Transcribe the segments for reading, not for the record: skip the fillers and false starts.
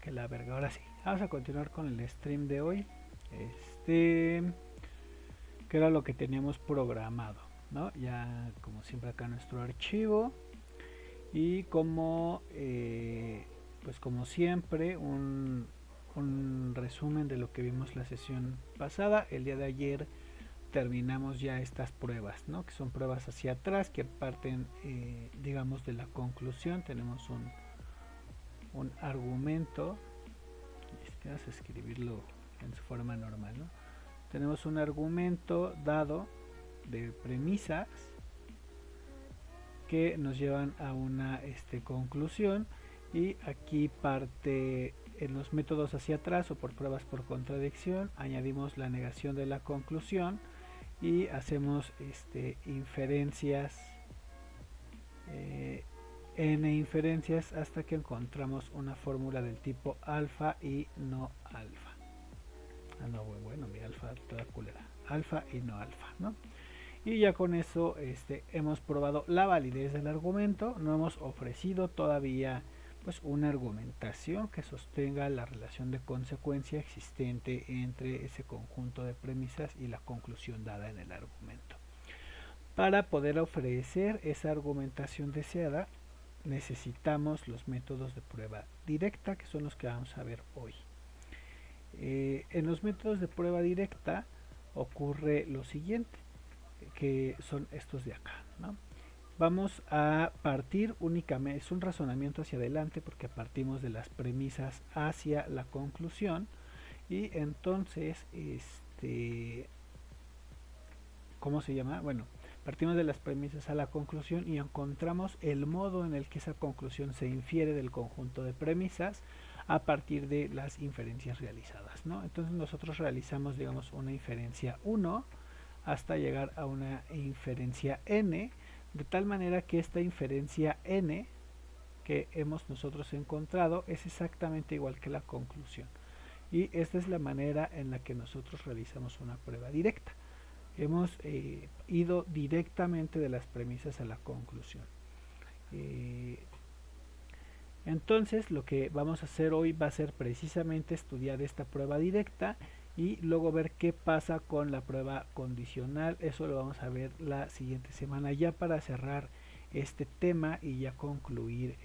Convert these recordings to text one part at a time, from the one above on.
Que la verga, ahora sí. Vamos a continuar con el stream de hoy. Que era lo que teníamos programado, ¿no? Ya como siempre acá nuestro archivo. Y como pues como siempre un resumen de lo que vimos la sesión pasada. El día de ayer terminamos ya estas pruebas, ¿no? Que son pruebas hacia atrás que parten digamos de la conclusión. Tenemos un argumento. Vas a escribirlo en su forma normal, ¿no? Tenemos un argumento dado de premisas que nos llevan a una conclusión, y aquí parte en los métodos hacia atrás o por pruebas por contradicción añadimos la negación de la conclusión y hacemos inferencias, n inferencias hasta que encontramos una fórmula del tipo alfa y no alfa. No, bueno, mi alfa toda culera, alfa y no alfa, ¿no? Y ya con eso hemos probado la validez del argumento. No hemos ofrecido todavía pues una argumentación que sostenga la relación de consecuencia existente entre ese conjunto de premisas y la conclusión dada en el argumento. Para poder ofrecer esa argumentación deseada necesitamos los métodos de prueba directa, que son los que vamos a ver hoy. En los métodos de prueba directa ocurre lo siguiente, que son estos de acá, ¿no? Vamos a partir únicamente, es un razonamiento hacia adelante porque partimos de las premisas hacia la conclusión, y entonces ¿cómo se llama? Bueno, partimos de las premisas a la conclusión y encontramos el modo en el que esa conclusión se infiere del conjunto de premisas a partir de las inferencias realizadas, ¿no? Entonces nosotros realizamos, digamos, una inferencia 1 hasta llegar a una inferencia n, de tal manera que esta inferencia n que hemos nosotros encontrado es exactamente igual que la conclusión. Y esta es la manera en la que nosotros realizamos una prueba directa. Hemos ido directamente de las premisas a la conclusión. Entonces lo que vamos a hacer hoy va a ser precisamente estudiar esta prueba directa y luego ver qué pasa con la prueba condicional. Eso lo vamos a ver la siguiente semana, ya para cerrar este tema y ya concluir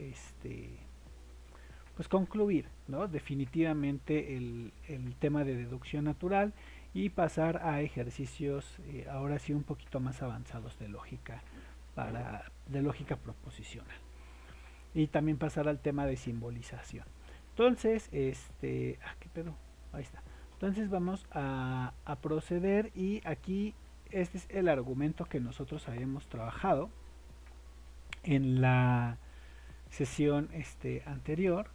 pues concluir, ¿no? Definitivamente el tema de deducción natural y pasar a ejercicios ahora sí un poquito más avanzados de lógica de lógica proposicional, y también pasar al tema de simbolización. Entonces, ¿qué pedo? Ahí está. Entonces vamos a proceder, y aquí este es el argumento que nosotros habíamos trabajado en la sesión anterior,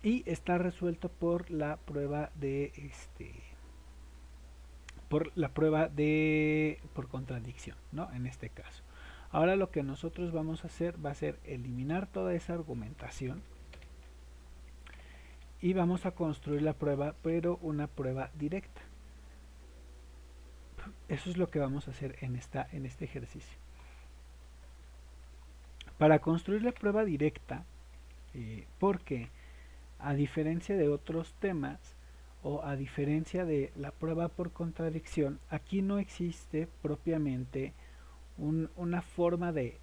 y está resuelto por la prueba de por contradicción, ¿no? En este caso. Ahora lo que nosotros vamos a hacer va a ser eliminar toda esa argumentación y vamos a construir la prueba, pero una prueba directa. Eso es lo que vamos a hacer en este ejercicio. Para construir la prueba directa, porque a diferencia de otros temas o a diferencia de la prueba por contradicción, aquí no existe propiamente una forma de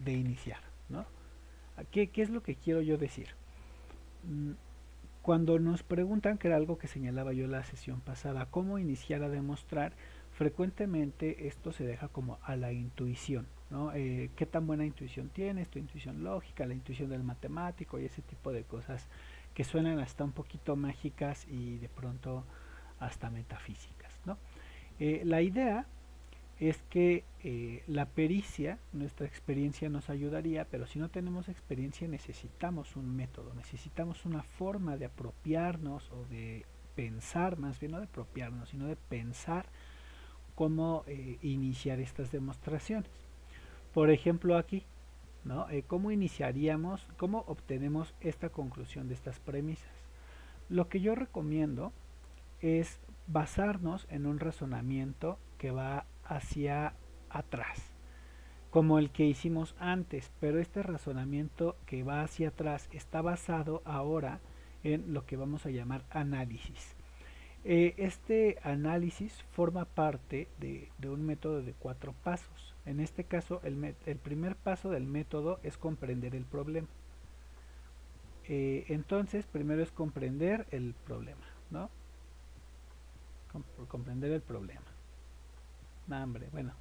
iniciar, ¿no? ¿Qué es lo que quiero yo decir? Cuando nos preguntan, que era algo que señalaba yo en la sesión pasada, cómo iniciar a demostrar, frecuentemente esto se deja como a la intuición, ¿no? ¿Qué tan buena intuición tienes? Tu intuición lógica, la intuición del matemático y ese tipo de cosas que suenan hasta un poquito mágicas y de pronto hasta metafísicas, ¿no? La idea es que la pericia, nuestra experiencia nos ayudaría, pero si no tenemos experiencia necesitamos un método, necesitamos una forma de apropiarnos o de pensar, más bien no de apropiarnos, sino de pensar cómo iniciar estas demostraciones. Por ejemplo aquí, ¿no? ¿Cómo iniciaríamos, cómo obtenemos esta conclusión de estas premisas? Lo que yo recomiendo es basarnos en un razonamiento que va hacia atrás. como el que hicimos antes, pero este razonamiento que va hacia atrás está basado ahora en lo que vamos a llamar análisis. Este análisis forma parte de un método de 4 pasos. En este caso, el primer paso del método es comprender el problema. Entonces, primero es comprender el problema, ¿no? Comprender el problema. No, hombre, bueno.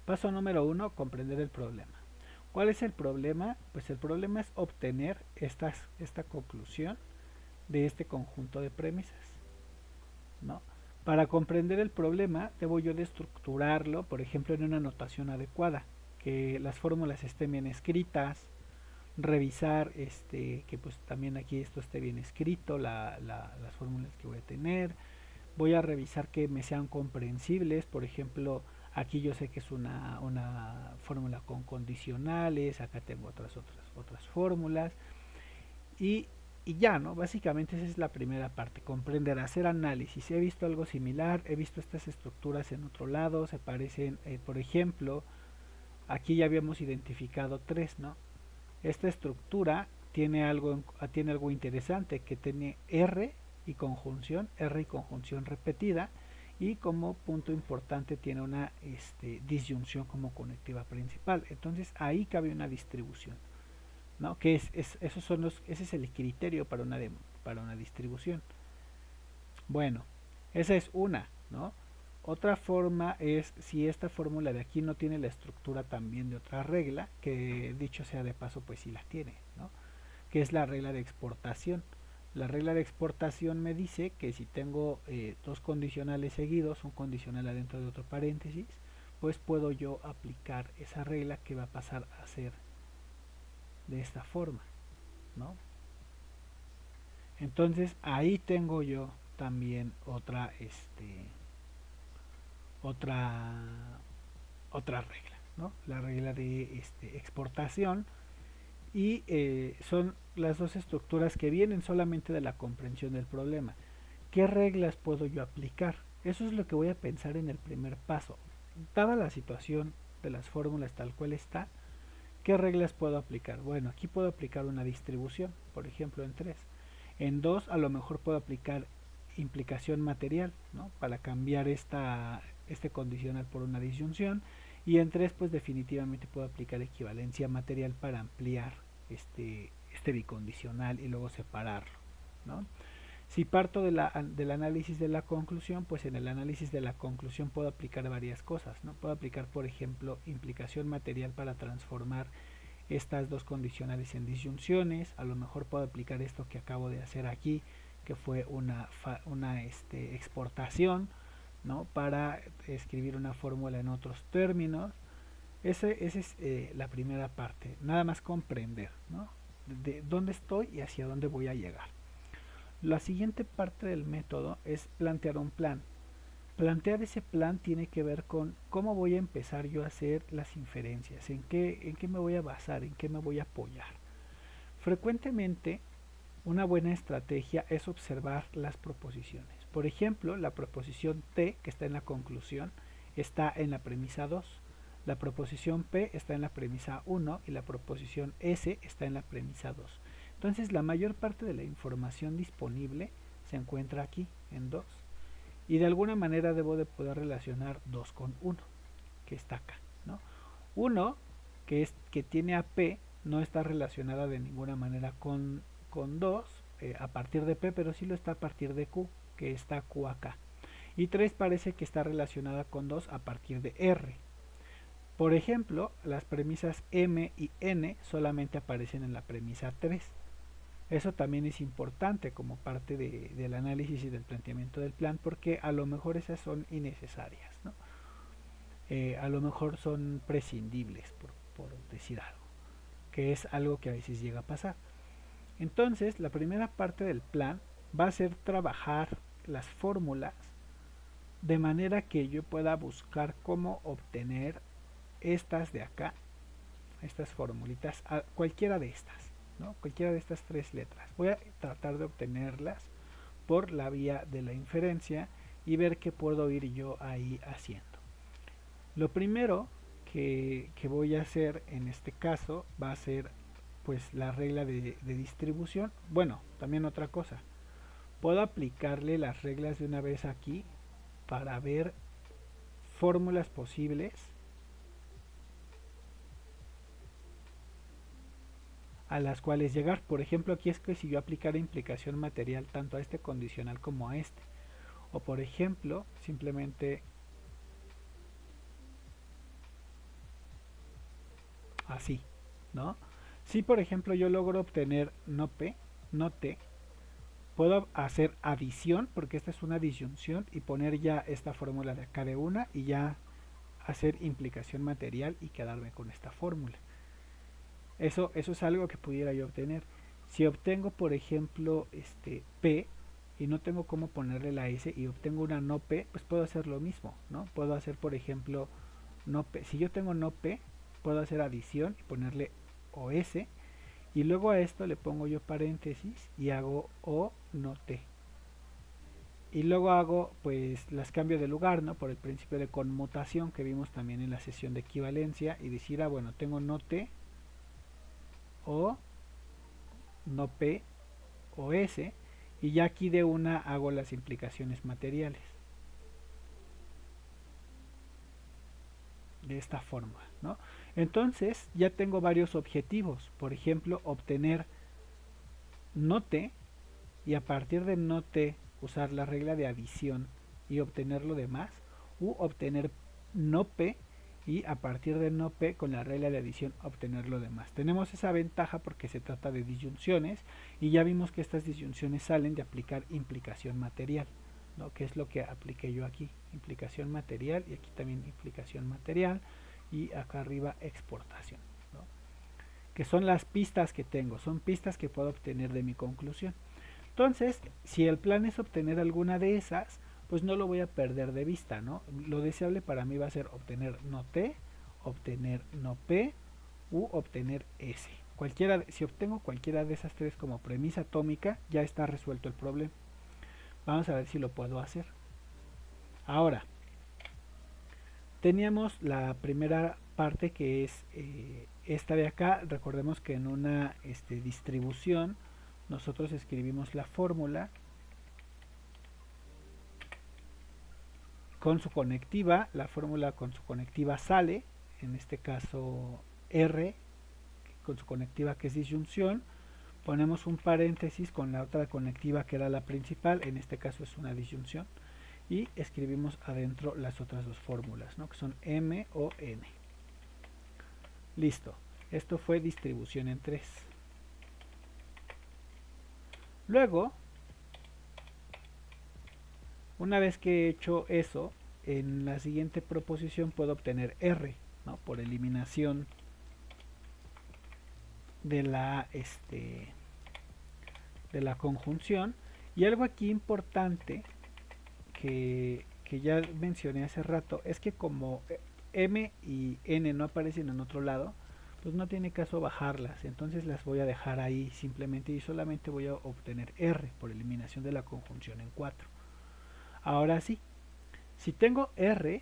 Paso número 1, comprender el problema. ¿Cuál es el problema? Pues el problema es obtener esta conclusión de este conjunto de premisas, ¿no? Para comprender el problema, debo yo de estructurarlo, por ejemplo, en una notación adecuada, que las fórmulas estén bien escritas, revisar que pues también aquí esto esté bien escrito, las fórmulas que voy a tener. Voy a revisar que me sean comprensibles, por ejemplo, aquí yo sé que es una fórmula con condicionales, acá tengo otras fórmulas, y, y ya, ¿no? Básicamente esa es la primera parte, comprender, hacer análisis. He visto algo similar, he visto estas estructuras en otro lado, se parecen, por ejemplo, aquí ya habíamos identificado 3, ¿no? Esta estructura tiene algo interesante, que tiene R y conjunción repetida, y como punto importante tiene una disyunción como conectiva principal. Entonces ahí cabe una distribución, ¿no? Que ese es el criterio para una distribución. Bueno, esa es una, ¿no? Otra forma es si esta fórmula de aquí no tiene la estructura también de otra regla, que dicho sea de paso, pues sí la tiene, ¿no? Que es la regla de exportación. La regla de exportación me dice que si tengo dos condicionales seguidos, un condicional adentro de otro paréntesis, pues puedo yo aplicar esa regla que va a pasar a ser de esta forma, ¿no? Entonces ahí tengo yo también otra otra regla, ¿no? La regla de exportación, y son las dos estructuras que vienen solamente de la comprensión del problema. ¿Qué reglas puedo yo aplicar? Eso es lo que voy a pensar en el primer paso. Dada la situación de las fórmulas tal cual está, ¿qué reglas puedo aplicar? Bueno, aquí puedo aplicar una distribución, por ejemplo en 3. En 2 a lo mejor puedo aplicar implicación material, ¿no? Para cambiar este condicional por una disyunción. Y en 3 pues definitivamente puedo aplicar equivalencia material para ampliar este bicondicional y luego separarlo, ¿no? Si parto del análisis de la conclusión, pues en el análisis de la conclusión puedo aplicar varias cosas, ¿no? Puedo aplicar, por ejemplo, implicación material para transformar estas dos condicionales en disyunciones. A lo mejor puedo aplicar esto que acabo de hacer aquí, que fue una exportación, ¿no? Para escribir una fórmula en otros términos. Esa es la primera parte, nada más comprender, ¿no? De dónde estoy y hacia dónde voy a llegar. La siguiente parte del método es plantear un plan. Plantear ese plan tiene que ver con cómo voy a empezar yo a hacer las inferencias, en qué me voy a basar, en qué me voy a apoyar. Frecuentemente, una buena estrategia es observar las proposiciones. Por ejemplo, la proposición T, que está en la conclusión, está en la premisa 2. La proposición P está en la premisa 1 y la proposición S está en la premisa 2. Entonces, la mayor parte de la información disponible se encuentra aquí, en 2. Y de alguna manera debo de poder relacionar 2 con 1, que está acá, ¿no? 1, que tiene a P, no está relacionada de ninguna manera con 2 a partir de P, pero sí lo está a partir de Q, que está Q acá. Y 3 parece que está relacionada con 2 a partir de R. Por ejemplo, las premisas M y N solamente aparecen en la premisa 3. Eso también es importante como parte del análisis y del planteamiento del plan, porque a lo mejor esas son innecesarias, ¿no? A lo mejor son prescindibles, por decir algo, que es algo que a veces llega a pasar. Entonces, la primera parte del plan va a ser trabajar las fórmulas de manera que yo pueda buscar cómo obtener estas de acá, estas formulitas, cualquiera de estas, ¿no? Cualquiera de estas 3 letras. Voy a tratar de obtenerlas por la vía de la inferencia y ver qué puedo ir yo ahí haciendo. Lo primero que voy a hacer en este caso va a ser pues la regla de distribución. Bueno, también otra cosa, puedo aplicarle las reglas de una vez aquí para ver fórmulas posibles a las cuales llegar. Por ejemplo, aquí es que si yo aplicara implicación material tanto a este condicional como a este, o por ejemplo simplemente así, ¿no? Si por ejemplo yo logro obtener no P, no T, puedo hacer adición, porque esta es una disyunción, y poner ya esta fórmula de acá de una, y ya hacer implicación material y quedarme con esta fórmula. Eso es algo que pudiera yo obtener. Si obtengo, por ejemplo, P, y no tengo cómo ponerle la S, y obtengo una no P, pues puedo hacer lo mismo, ¿no? Puedo hacer, por ejemplo, no P. Si yo tengo no P, puedo hacer adición y ponerle OS, y luego a esto le pongo yo paréntesis y hago O no T. Y luego hago, pues, las cambio de lugar, ¿no? Por el principio de conmutación que vimos también en la sesión de equivalencia, y decir, ah, bueno, tengo no T, O, no P, o S, y ya aquí de una hago las implicaciones materiales. De esta forma, ¿no? Entonces ya tengo varios objetivos. Por ejemplo, obtener no T, y a partir de no T usar la regla de adición y obtener lo demás, u obtener no P y a partir de no P con la regla de adición obtener lo demás. Tenemos esa ventaja porque se trata de disyunciones, y ya vimos que estas disyunciones salen de aplicar implicación material, ¿no? Que es lo que apliqué yo aquí, implicación material, y aquí también implicación material, y acá arriba exportación, ¿no? Que son las pistas que tengo, son pistas que puedo obtener de mi conclusión. Entonces, si el plan es obtener alguna de esas, pues no lo voy a perder de vista, ¿no? Lo deseable para mí va a ser obtener no T, obtener no P u obtener S. Si obtengo cualquiera de esas tres como premisa atómica, ya está resuelto el problema. Vamos a ver si lo puedo hacer. Ahora, teníamos la primera parte que es esta de acá. Recordemos que en una distribución nosotros escribimos la fórmula con su conectiva. La fórmula con su conectiva sale, en este caso R, con su conectiva que es disyunción. Ponemos un paréntesis con la otra conectiva que era la principal, en este caso es una disyunción, y escribimos adentro las otras dos fórmulas, ¿no? Que son M o N. Listo, esto fue distribución en 3. Luego, una vez que he hecho eso, en la siguiente proposición puedo obtener R, ¿no? Por eliminación de la conjunción. Y algo aquí importante que ya mencioné hace rato es que como M y N no aparecen en otro lado, pues no tiene caso bajarlas, entonces las voy a dejar ahí simplemente, y solamente voy a obtener R por eliminación de la conjunción en 4. Ahora sí, si tengo R,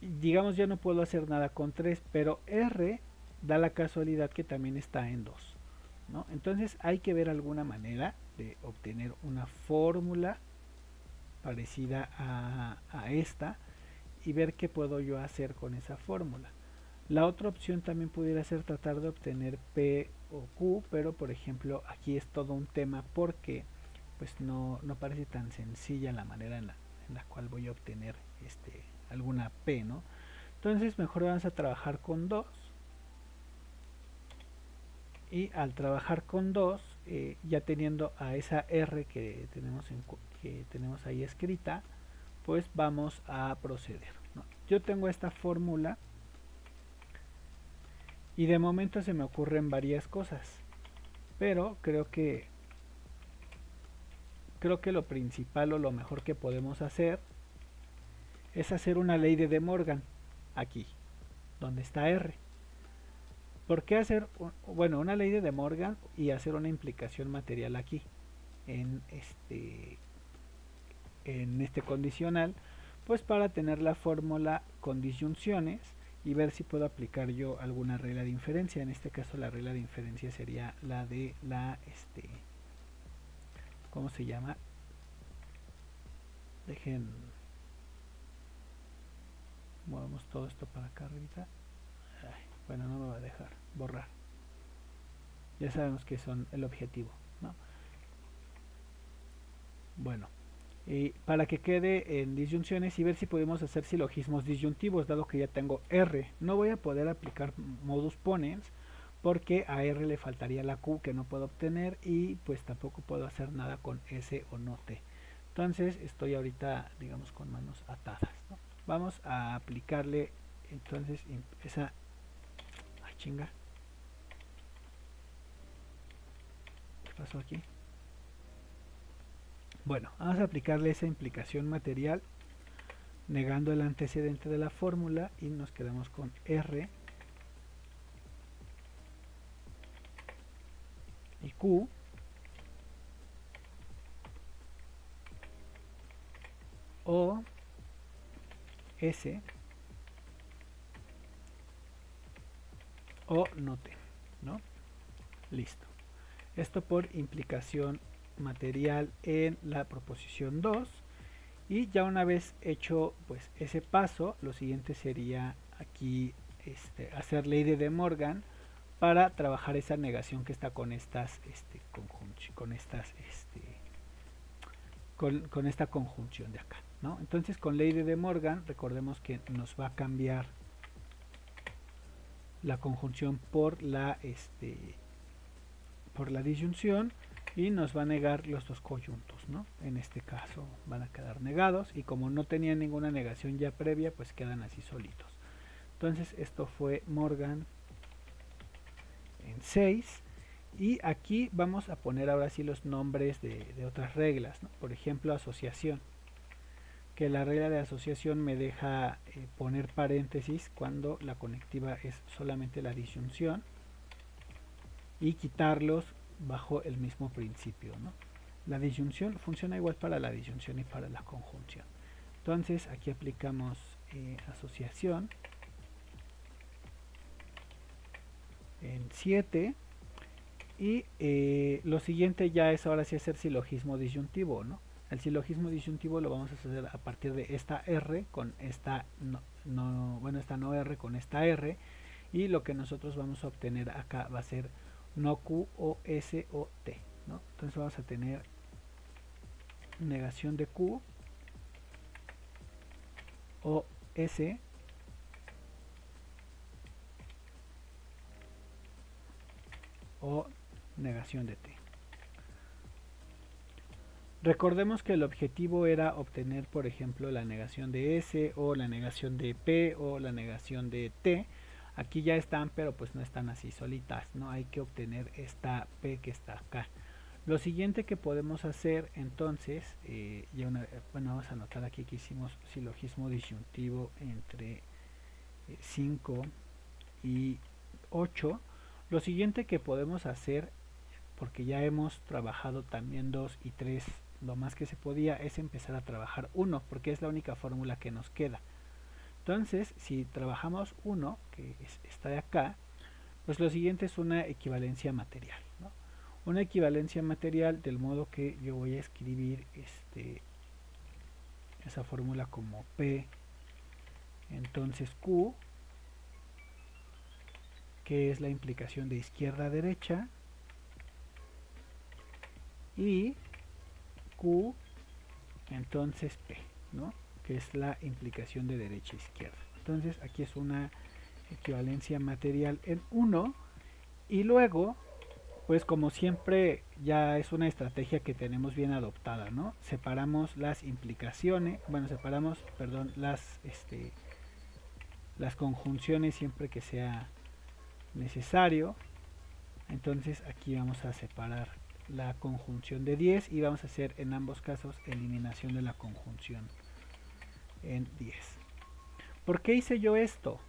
digamos ya no puedo hacer nada con 3, pero R da la casualidad que también está en 2, ¿no? Entonces hay que ver alguna manera de obtener una fórmula parecida a esta y ver qué puedo yo hacer con esa fórmula. La otra opción también pudiera ser tratar de obtener P o Q, pero por ejemplo aquí es todo un tema porque pues no parece tan sencilla la manera en la cual voy a obtener alguna P, ¿no? Entonces mejor vamos a trabajar con 2, y al trabajar con 2, ya teniendo a esa R que tenemos ahí escrita, pues vamos a proceder, ¿no? Yo tengo esta fórmula y de momento se me ocurren varias cosas, pero creo que lo principal o lo mejor que podemos hacer es hacer una ley de De Morgan aquí, donde está R. ¿Por qué hacer una ley de De Morgan y hacer una implicación material aquí en este condicional? Pues para tener la fórmula con disyunciones y ver si puedo aplicar yo alguna regla de inferencia. En este caso la regla de inferencia sería la de la ¿cómo se llama? Dejen, movemos todo esto para acá arriba. Bueno, no me va a dejar borrar. Ya sabemos que son el objetivo, ¿no? Bueno, para que quede en disyunciones y ver si podemos hacer silogismos disyuntivos, dado que ya tengo R. No voy a poder aplicar modus ponens porque a R le faltaría la Q que no puedo obtener y pues tampoco puedo hacer nada con S o no T. Entonces estoy ahorita, digamos, con manos atadas, ¿no? Vamos a aplicarle entonces esa... ¡Ay, chinga! ¿Qué pasó aquí? Bueno, vamos a aplicarle esa implicación material negando el antecedente de la fórmula y nos quedamos con R y Q o S o no T, ¿no? Listo. Esto por implicación material en la proposición 2. Y ya una vez hecho pues ese paso, lo siguiente sería aquí hacer ley de De Morgan para trabajar esa negación que está con estas con esta conjunción de acá, ¿no? Entonces con ley de De Morgan recordemos que nos va a cambiar la conjunción por la disyunción y nos va a negar los dos coyuntos, ¿no? En este caso van a quedar negados y como no tenían ninguna negación ya previa, pues quedan así solitos. Entonces esto fue Morgan en 6 y aquí vamos a poner ahora sí los nombres de otras reglas, ¿no? Por ejemplo, asociación, que la regla de asociación me deja poner paréntesis cuando la conectiva es solamente la disyunción y quitarlos bajo el mismo principio, ¿no? La disyunción funciona igual para la disyunción y para la conjunción. Entonces aquí aplicamos asociación en 7 y lo siguiente ya es ahora sí hacer silogismo disyuntivo, ¿no? El silogismo disyuntivo lo vamos a hacer a partir de esta R con esta esta no R con esta R y lo que nosotros vamos a obtener acá va a ser no Q o S o T, ¿no? Entonces vamos a tener negación de Q o S o negación de T. Recordemos que el objetivo era obtener, por ejemplo, la negación de S o la negación de P o la negación de T. Aquí ya están, pero pues no están así solitas, ¿no? Hay que obtener esta P que está acá. Lo siguiente que podemos hacer entonces, bueno, vamos a anotar aquí que hicimos silogismo disyuntivo entre 5 y 8. Lo siguiente que podemos hacer, porque ya hemos trabajado también 2 y 3 lo más que se podía, es empezar a trabajar 1, porque es la única fórmula que nos queda. Entonces, si trabajamos 1, que está de acá, pues lo siguiente es una equivalencia material, ¿no? Una equivalencia material del modo que yo voy a escribir esa fórmula como P, entonces Q, que es la implicación de izquierda a derecha, y Q, entonces P, ¿no? Que es la implicación de derecha a izquierda. Entonces aquí es una equivalencia material en 1 y luego pues como siempre ya es una estrategia que tenemos bien adoptada, ¿no? Separamos las implicaciones, bueno, perdón, las conjunciones siempre que sea necesario. Entonces aquí vamos a separar la conjunción de 10 y vamos a hacer en ambos casos eliminación de la conjunción en 10. ¿Por qué hice yo esto?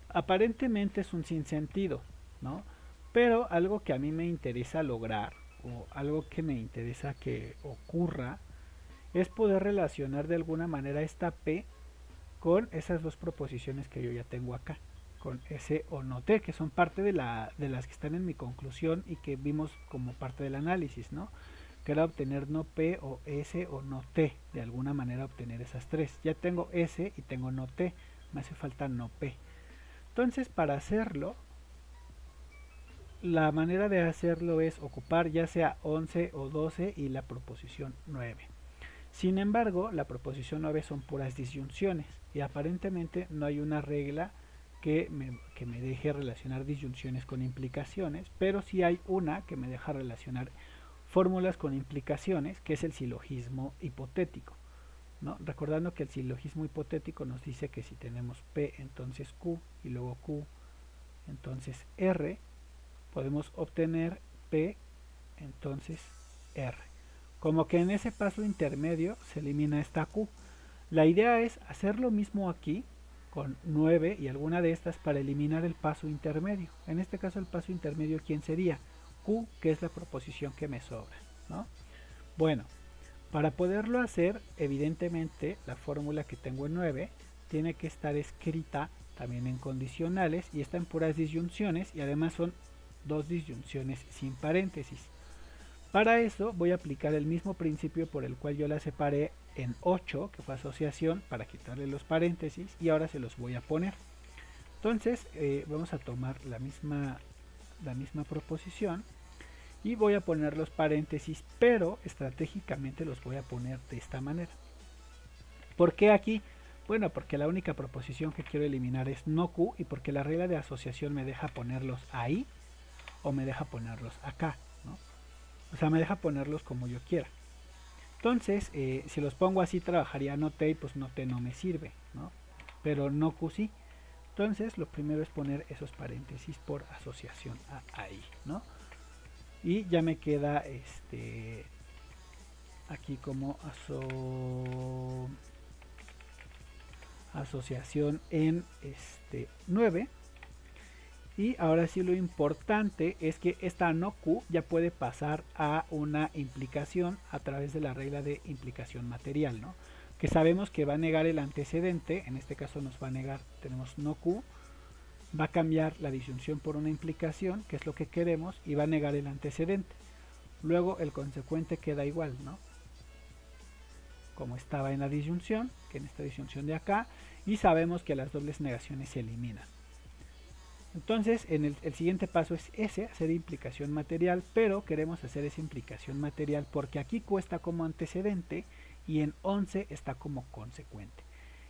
Aparentemente es un sinsentido, ¿no? Pero algo que a mí me interesa lograr o algo que me interesa que ocurra es poder relacionar de alguna manera esta P con esas dos proposiciones que yo ya tengo acá, con S o no T, que son parte de las que están en mi conclusión y que vimos como parte del análisis, ¿no? Que era obtener no P o S o no T, de alguna manera obtener esas tres. Ya tengo S y tengo no T, me hace falta no P. Entonces, para hacerlo, la manera de hacerlo es ocupar ya sea 11 o 12 y la proposición 9. Sin embargo, la proposición 9 son puras disyunciones y aparentemente no hay una regla que me deje relacionar disyunciones con implicaciones, pero sí hay una que me deja relacionar fórmulas con implicaciones, que es el silogismo hipotético, ¿no? Recordando que el silogismo hipotético nos dice que si tenemos P, entonces Q, y luego Q, entonces R, podemos obtener P, entonces R. Como que en ese paso intermedio se elimina esta Q. La idea es hacer lo mismo aquí con 9 y alguna de estas para eliminar el paso intermedio. En este caso el paso intermedio, ¿quién sería? Q, que es la proposición que me sobra, ¿no? Bueno, para poderlo hacer, evidentemente la fórmula que tengo en 9 tiene que estar escrita también en condicionales y está en puras disyunciones y además son dos disyunciones sin paréntesis. Para eso voy a aplicar el mismo principio por el cual yo la separé en 8, que fue asociación, para quitarle los paréntesis, y ahora se los voy a poner. Entonces vamos a tomar la misma proposición y voy a poner los paréntesis, pero estratégicamente los voy a poner de esta manera. ¿Por qué aquí? Bueno, porque la única proposición que quiero eliminar es no Q y porque la regla de asociación me deja ponerlos ahí o me deja ponerlos acá, ¿no? O sea, me deja ponerlos como yo quiera. Entonces, si los pongo así, trabajaría no T y pues no T no me sirve, ¿no? Pero no Q sí. Entonces, lo primero es poner esos paréntesis por asociación ahí, ¿no? Y ya me queda aquí como asociación en 9. Y ahora sí, lo importante es que esta no Q ya puede pasar a una implicación a través de la regla de implicación material, ¿no? Que sabemos que va a negar el antecedente, en este caso nos va a negar, tenemos no Q, va a cambiar la disyunción por una implicación, que es lo que queremos, y va a negar el antecedente. Luego el consecuente queda igual, ¿no? Como estaba en la disyunción, que en esta disyunción de acá, y sabemos que las dobles negaciones se eliminan. Entonces, en el siguiente paso es ese, hacer implicación material, pero queremos hacer esa implicación material porque aquí Q está como antecedente y en 11 está como consecuente.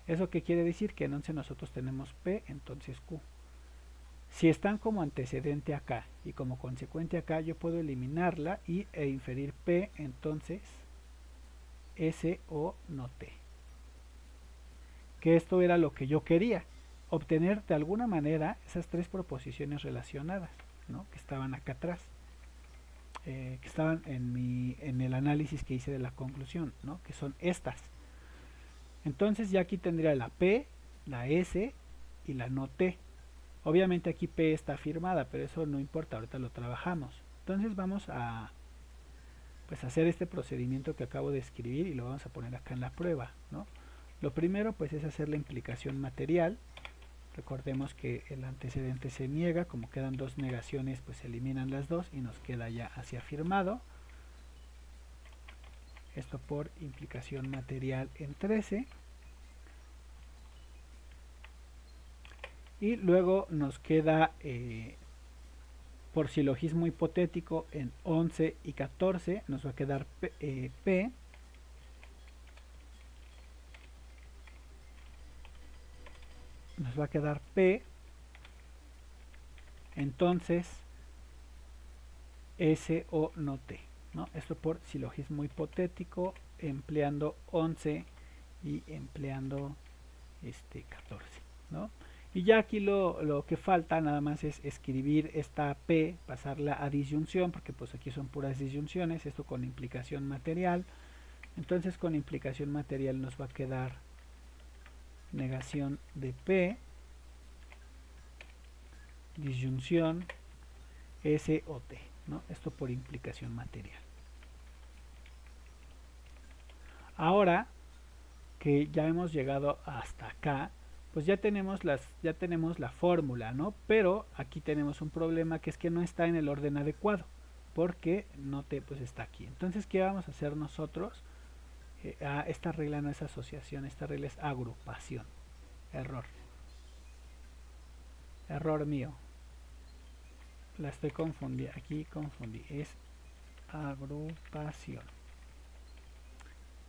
¿Eso qué quiere decir? Que en 11 nosotros tenemos P, entonces Q. Si están como antecedente acá y como consecuente acá, yo puedo eliminarla e inferir P, entonces S o no T. Que esto era lo que yo quería, obtener de alguna manera esas tres proposiciones relacionadas, ¿no? Que estaban acá atrás, que estaban en el análisis que hice de la conclusión, ¿no? Que son estas. Entonces ya aquí tendría la P, la S y la no T. Obviamente aquí P está firmada, pero eso no importa, ahorita lo trabajamos. Entonces vamos a hacer este procedimiento que acabo de escribir y lo vamos a poner acá en la prueba, ¿no? Lo primero pues es hacer la implicación material. Recordemos que el antecedente se niega, como quedan dos negaciones pues se eliminan las dos y nos queda ya así afirmado. Esto por implicación material en 13. Y luego nos queda por silogismo hipotético en 11 y 14 nos va a quedar P nos va a quedar P, entonces S o no T, ¿no? Esto por silogismo hipotético empleando 11 y empleando 14, ¿no? Y ya aquí lo que falta nada más es escribir esta P, pasarla a disyunción, porque pues aquí son puras disyunciones, esto con implicación material. Entonces con implicación material nos va a quedar negación de P, disyunción S o T, ¿no? Esto por implicación material. Ahora, que ya hemos llegado hasta acá, pues ya tenemos la fórmula, ¿no? Pero aquí tenemos un problema, que es que no está en el orden adecuado, porque no pues está aquí. Entonces, ¿qué vamos a hacer nosotros? Esta regla no es asociación, esta regla es agrupación. Error mío. La estoy confundiendo. Aquí confundí. Es agrupación.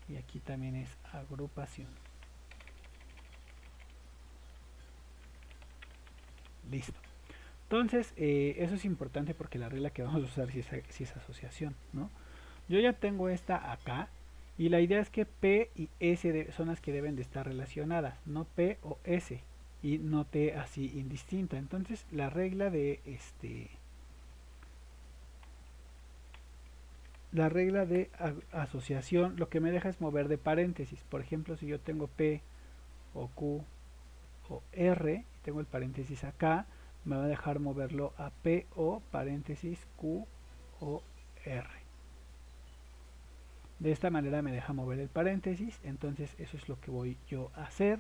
Y aquí también es agrupación. Listo. Entonces, eso es importante porque la regla que vamos a usar si es asociación, ¿no? Yo ya tengo esta acá. Y la idea es que P y S son las que deben de estar relacionadas, no P o S, y no T así indistinta. Entonces la regla de asociación lo que me deja es mover de paréntesis. Por ejemplo, si yo tengo P o Q o R, y tengo el paréntesis acá, me va a dejar moverlo a P o paréntesis Q o R. De esta manera me deja mover el paréntesis, entonces eso es lo que voy yo a hacer.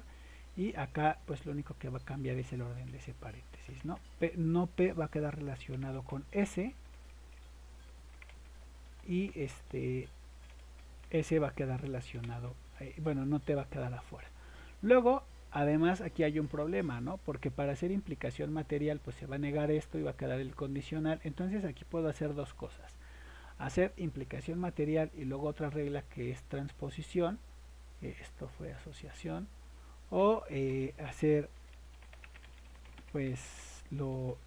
Y acá pues lo único que va a cambiar es el orden de ese paréntesis, ¿no? P va a quedar relacionado con S, y S va a quedar relacionado, bueno, no T va a quedar afuera. Luego, además aquí hay un problema, ¿no? Porque para hacer implicación material pues se va a negar esto y va a quedar el condicional. Entonces aquí puedo hacer dos cosas: hacer implicación material y luego otra regla que es transposición, esto fue asociación, o hacer pues lo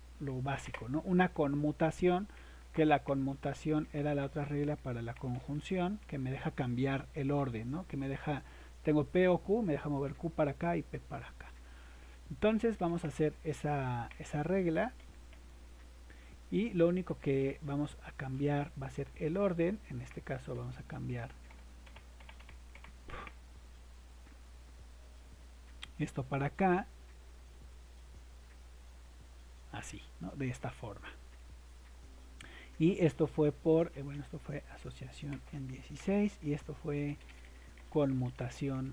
básico, ¿no? Una conmutación, que la conmutación era la otra regla para la conjunción, que me deja cambiar el orden, ¿no? Que me deja, tengo P o Q, me deja mover Q para acá y P para acá. Entonces vamos a hacer esa regla, y lo único que vamos a cambiar va a ser el orden. En este caso vamos a cambiar esto para acá, así, ¿no? De esta forma. Y esto fue por, bueno, esto fue asociación en 16 y esto fue conmutación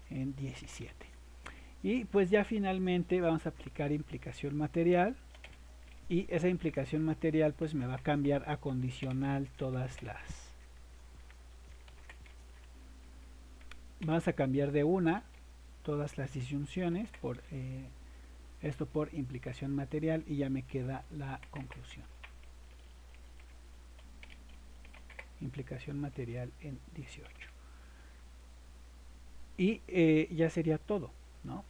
en 17. Y pues ya finalmente vamos a aplicar implicación material, y esa implicación material pues me va a cambiar a condicional todas las, vamos a cambiar de una todas las disyunciones por esto por implicación material, y ya me queda la conclusión. Implicación material en 18. Y ya sería todo, ¿no?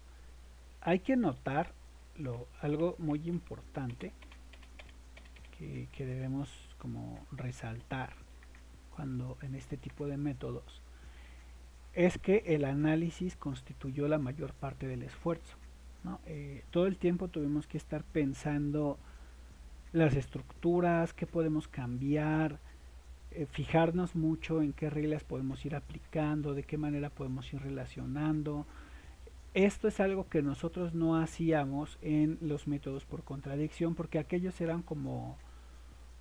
Hay que notar algo muy importante que debemos como resaltar cuando en este tipo de métodos, es que el análisis constituyó la mayor parte del esfuerzo, ¿no? Todo el tiempo tuvimos que estar pensando las estructuras, qué podemos cambiar, fijarnos mucho en qué reglas podemos ir aplicando, de qué manera podemos ir relacionando. Esto es algo que nosotros no hacíamos en los métodos por contradicción, porque aquellos eran como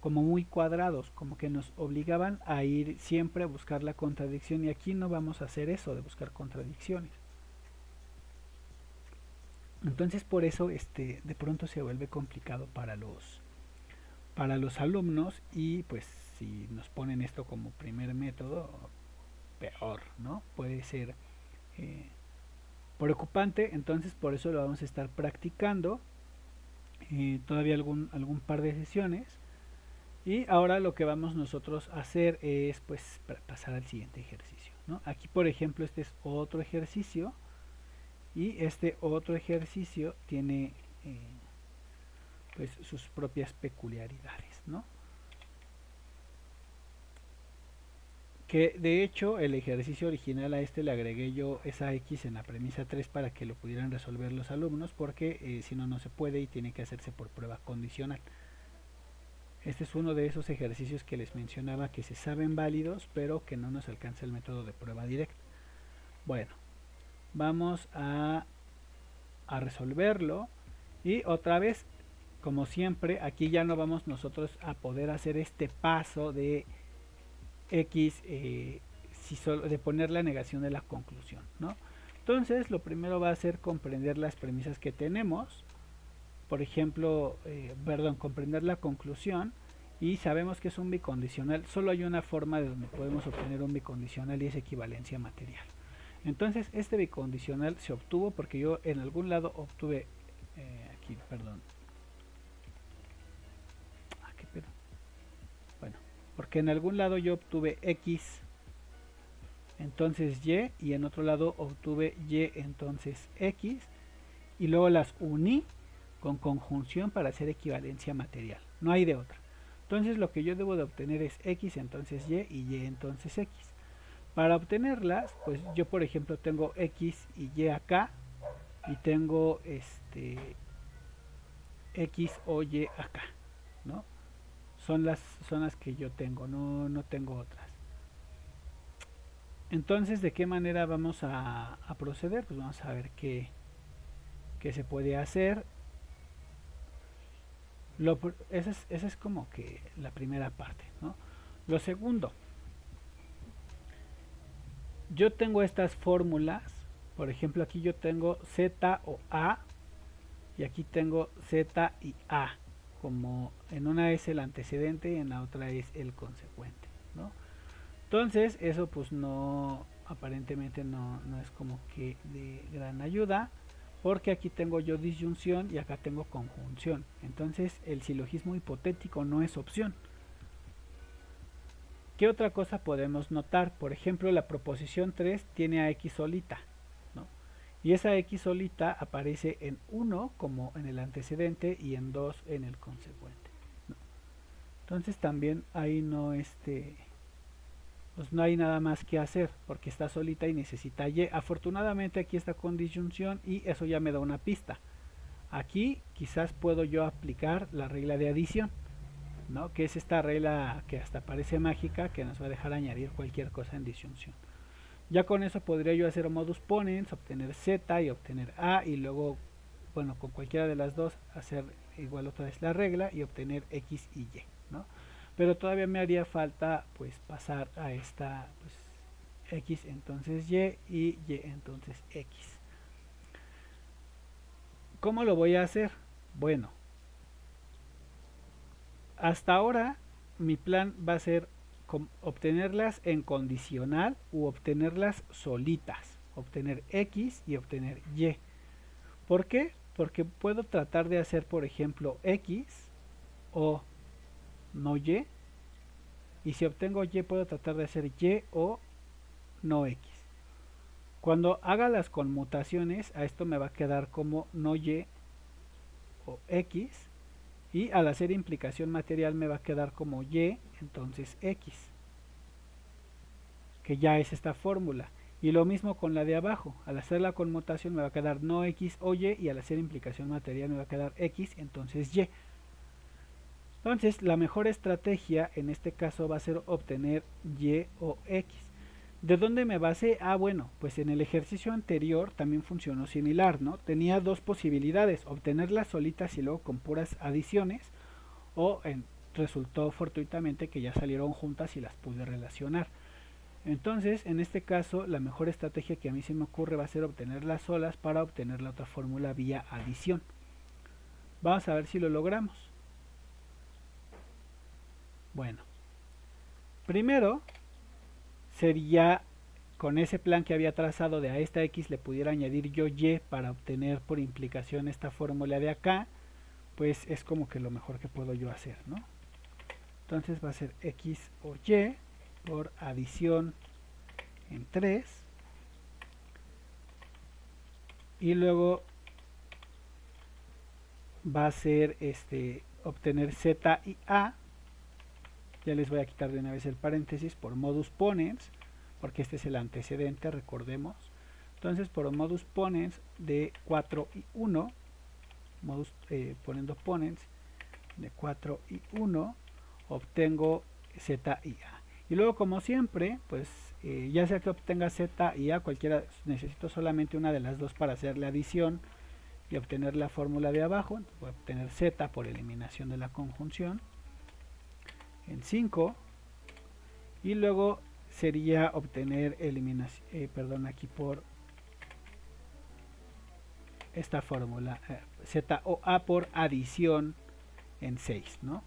muy cuadrados, como que nos obligaban a ir siempre a buscar la contradicción, y aquí no vamos a hacer eso de buscar contradicciones. Entonces por eso de pronto se vuelve complicado para los alumnos, y pues si nos ponen esto como primer método, peor, ¿no? Puede ser preocupante. Entonces por eso lo vamos a estar practicando todavía algún par de sesiones. Y ahora lo que vamos nosotros a hacer es pues pasar al siguiente ejercicio, ¿no? Aquí por ejemplo este es otro ejercicio, y este otro ejercicio tiene pues sus propias peculiaridades, ¿no? Que de hecho el ejercicio original a le agregué yo esa X en la premisa 3 para que lo pudieran resolver los alumnos, porque si no, no se puede y tiene que hacerse por prueba condicional. Este es uno de esos ejercicios que les mencionaba que se saben válidos, pero que no nos alcanza el método de prueba directa. Bueno, vamos a resolverlo, y otra vez, como siempre, aquí ya no vamos nosotros a poder hacer este paso de X de poner la negación de la conclusión, ¿no? Entonces lo primero va a ser comprender las premisas que tenemos, por ejemplo, comprender la conclusión, y sabemos que es un bicondicional. Solo hay una forma de donde podemos obtener un bicondicional y es equivalencia material. Entonces este bicondicional se obtuvo porque yo en algún lado obtuve porque en algún lado yo obtuve x entonces y, y en otro lado obtuve y entonces x, y luego las uní con conjunción para hacer equivalencia material. No hay de otra. Entonces lo que yo debo de obtener es x entonces y entonces x. Para obtenerlas, pues yo por ejemplo tengo x y y acá, y tengo x o y acá, ¿no? Son las que yo tengo, no tengo otras. Entonces, ¿de qué manera vamos a proceder? Pues vamos a ver qué se puede hacer. Esa es como que la primera parte, ¿no? Lo segundo, yo tengo estas fórmulas. Por ejemplo, aquí yo tengo z o a, y aquí tengo z y a, como en una es el antecedente y en la otra es el consecuente, ¿no? Entonces eso pues no, aparentemente no es como que de gran ayuda, porque aquí tengo yo disyunción y acá tengo conjunción. Entonces el silogismo hipotético no es opción. ¿Qué otra cosa podemos notar? Por ejemplo, la proposición 3 tiene a x solita, ¿no? Y esa x solita aparece en 1 como en el antecedente y en 2 en el consecuente, ¿no? Entonces también ahí no pues no hay nada más que hacer porque está solita y necesita y. Afortunadamente aquí está con disyunción y eso ya me da una pista. Aquí quizás puedo yo aplicar la regla de adición, ¿no? Que es esta regla que hasta parece mágica, que nos va a dejar añadir cualquier cosa en disyunción. Ya con eso podría yo hacer modus ponens, obtener z y obtener a, y luego, bueno, con cualquiera de las dos hacer igual otra vez la regla y obtener x y y, ¿no? Pero todavía me haría falta pues pasar a esta pues, x entonces y entonces x. ¿Cómo lo voy a hacer? Bueno, hasta ahora mi plan va a ser obtenerlas en condicional u obtenerlas solitas, obtener x y obtener y. ¿Por qué? Porque puedo tratar de hacer, por ejemplo, x o no y, y si obtengo y puedo tratar de hacer y o no x. Cuando haga las conmutaciones, a esto me va a quedar como no y o x, y al hacer implicación material me va a quedar como y entonces x, que ya es esta fórmula. Y lo mismo con la de abajo, al hacer la conmutación me va a quedar no x o y al hacer implicación material me va a quedar x entonces y. Entonces la mejor estrategia en este caso va a ser obtener y o x. ¿De dónde me basé? Bueno, pues en el ejercicio anterior también funcionó similar, ¿no? Tenía dos posibilidades, obtenerlas solitas y luego con puras adiciones, o resultó fortuitamente que ya salieron juntas y las pude relacionar. Entonces, en este caso, la mejor estrategia que a mí se me ocurre va a ser obtenerlas solas para obtener la otra fórmula vía adición. Vamos a ver si lo logramos. Bueno, primero sería con ese plan que había trazado de a esta x le pudiera añadir yo y para obtener por implicación esta fórmula de acá, pues es como que lo mejor que puedo yo hacer, ¿no? Entonces va a ser x o y por adición en 3 y luego va a ser obtener z y a. Ya les voy a quitar de una vez el paréntesis por modus ponens, porque este es el antecedente, recordemos. Entonces por modus ponens de 4 y 1, poniendo ponens de 4 y 1, obtengo z y a. Y luego, como siempre, pues ya sea que obtenga z y a, cualquiera, necesito solamente una de las dos para hacer la adición y obtener la fórmula de abajo. Voy a obtener z por eliminación de la conjunción en 5 y luego sería obtener eliminación, perdón, aquí por esta fórmula, Z o A por adición en 6, ¿no?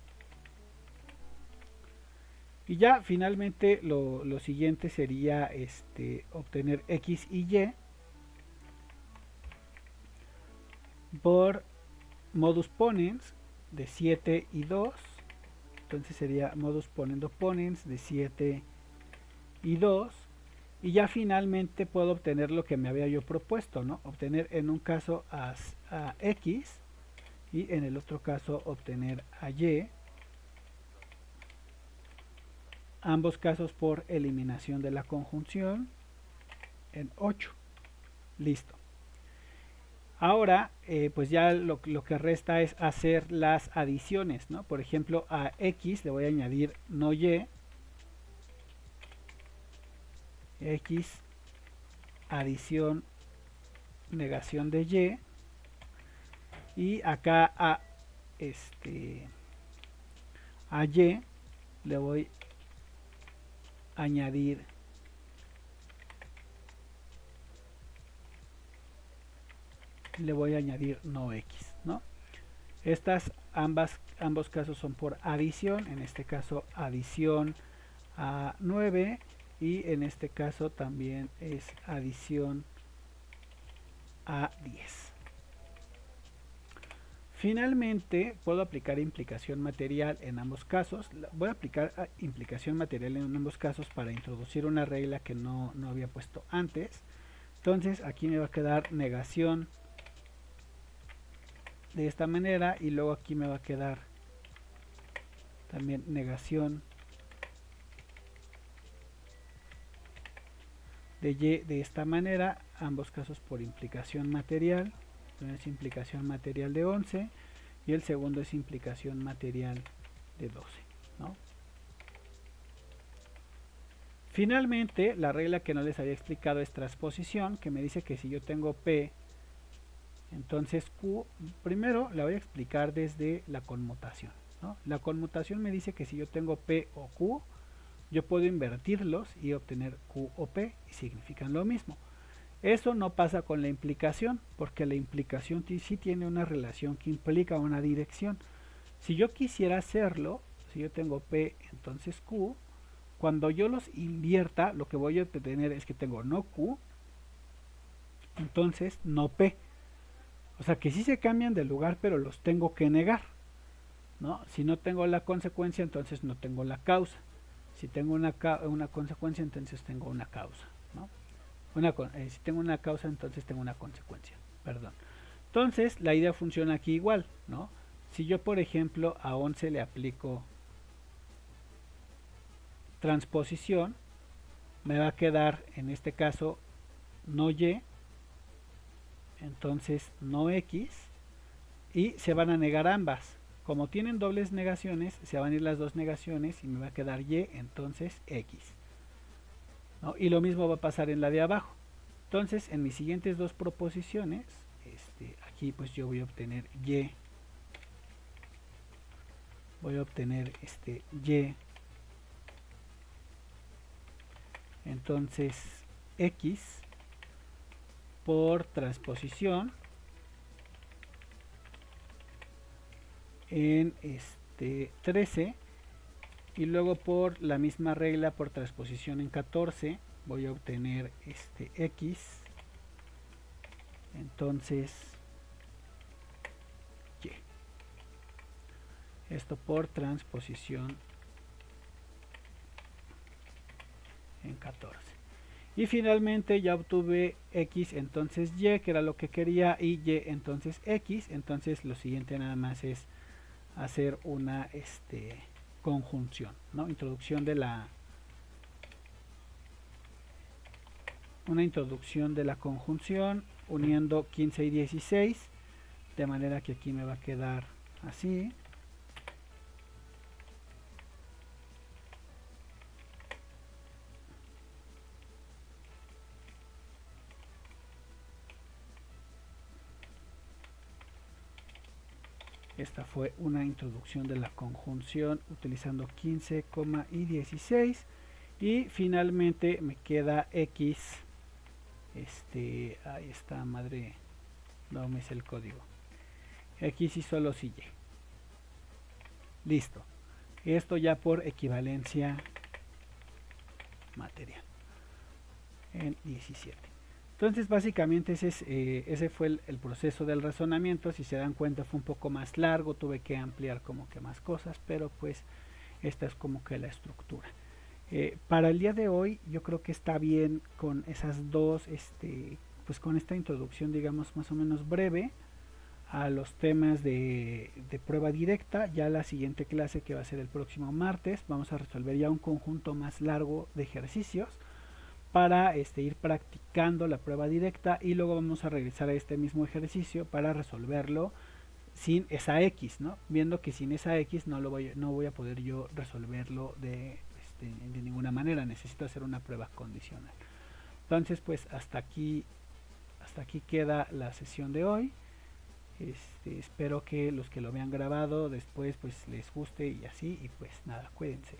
Y ya finalmente lo siguiente sería obtener X y Y por modus ponens de 7 y 2. Entonces sería modus ponendo ponens de 7 y 2. Y ya finalmente puedo obtener lo que me había yo propuesto, ¿no? Obtener en un caso a X y en el otro caso obtener a Y. Ambos casos por eliminación de la conjunción en 8. Listo. Ahora, pues ya lo que resta es hacer las adiciones, ¿no? Por ejemplo, a X le voy a añadir no Y. X adición negación de Y. Y acá a Y le voy a añadir no X, ¿no? Ambos casos son por adición, en este caso adición a 9 y en este caso también es adición a 10. Finalmente puedo aplicar implicación material en ambos casos. Voy a aplicar implicación material en ambos casos para introducir una regla que no había puesto antes. Entonces aquí me va a quedar negación de esta manera y luego aquí me va a quedar también negación de Y de esta manera, ambos casos por implicación material. Entonces implicación material de 11 y el segundo es implicación material de 12, ¿no? Finalmente, la regla que no les había explicado es transposición, que me dice que si yo tengo P, entonces Q, primero la voy a explicar desde la conmutación, ¿no? La conmutación me dice que si yo tengo P o Q, yo puedo invertirlos y obtener Q o P y significan lo mismo. Eso no pasa con la implicación, porque la implicación sí tiene una relación que implica una dirección. Si yo quisiera hacerlo, si yo tengo P, entonces Q, cuando yo los invierta, lo que voy a obtener es que tengo no Q, entonces no P. O sea que sí se cambian de lugar, pero los tengo que negar, ¿no? Si no tengo la consecuencia, entonces no tengo la causa. Si tengo una consecuencia, entonces tengo una causa, ¿no? Si tengo una causa, entonces tengo una consecuencia, perdón. Entonces la idea funciona aquí igual, ¿no? Si yo por ejemplo a 11 le aplico transposición, me va a quedar en este caso no Y, entonces no X, y se van a negar ambas. Como tienen dobles negaciones, se van a ir las dos negaciones y me va a quedar Y, entonces X, ¿no? Y lo mismo va a pasar en la de abajo. Entonces en mis siguientes dos proposiciones, aquí pues yo voy a obtener Y, Y, entonces X por transposición en 13 y luego por la misma regla por transposición en 14 voy a obtener X, entonces Y, esto por transposición en 14. Y finalmente ya obtuve X, entonces Y, que era lo que quería, y Y, entonces X. Entonces lo siguiente nada más es hacer una conjunción, ¿no? Introducción de la conjunción uniendo 15 y 16, de manera que aquí me va a quedar así. Esta fue una introducción de la conjunción utilizando 15, y 16. Y finalmente me queda x, ahí está, madre, no me sé el código, x y solo si y. Listo. Esto ya por equivalencia material en 17. Entonces básicamente ese fue el proceso del razonamiento. Si se dan cuenta fue un poco más largo, tuve que ampliar como que más cosas, pero pues esta es como que la estructura. Para el día de hoy yo creo que está bien con esas dos, pues con esta introducción digamos más o menos breve a los temas de prueba directa. Ya la siguiente clase, que va a ser el próximo martes, vamos a resolver ya un conjunto más largo de ejercicios para ir practicando la prueba directa, y luego vamos a regresar a este mismo ejercicio para resolverlo sin esa x, ¿no? Viendo que sin esa x no voy a poder yo resolverlo de ninguna manera, necesito hacer una prueba condicional. Entonces pues hasta aquí queda la sesión de hoy. Espero que los que lo vean grabado después pues les guste y así, y pues nada, cuídense.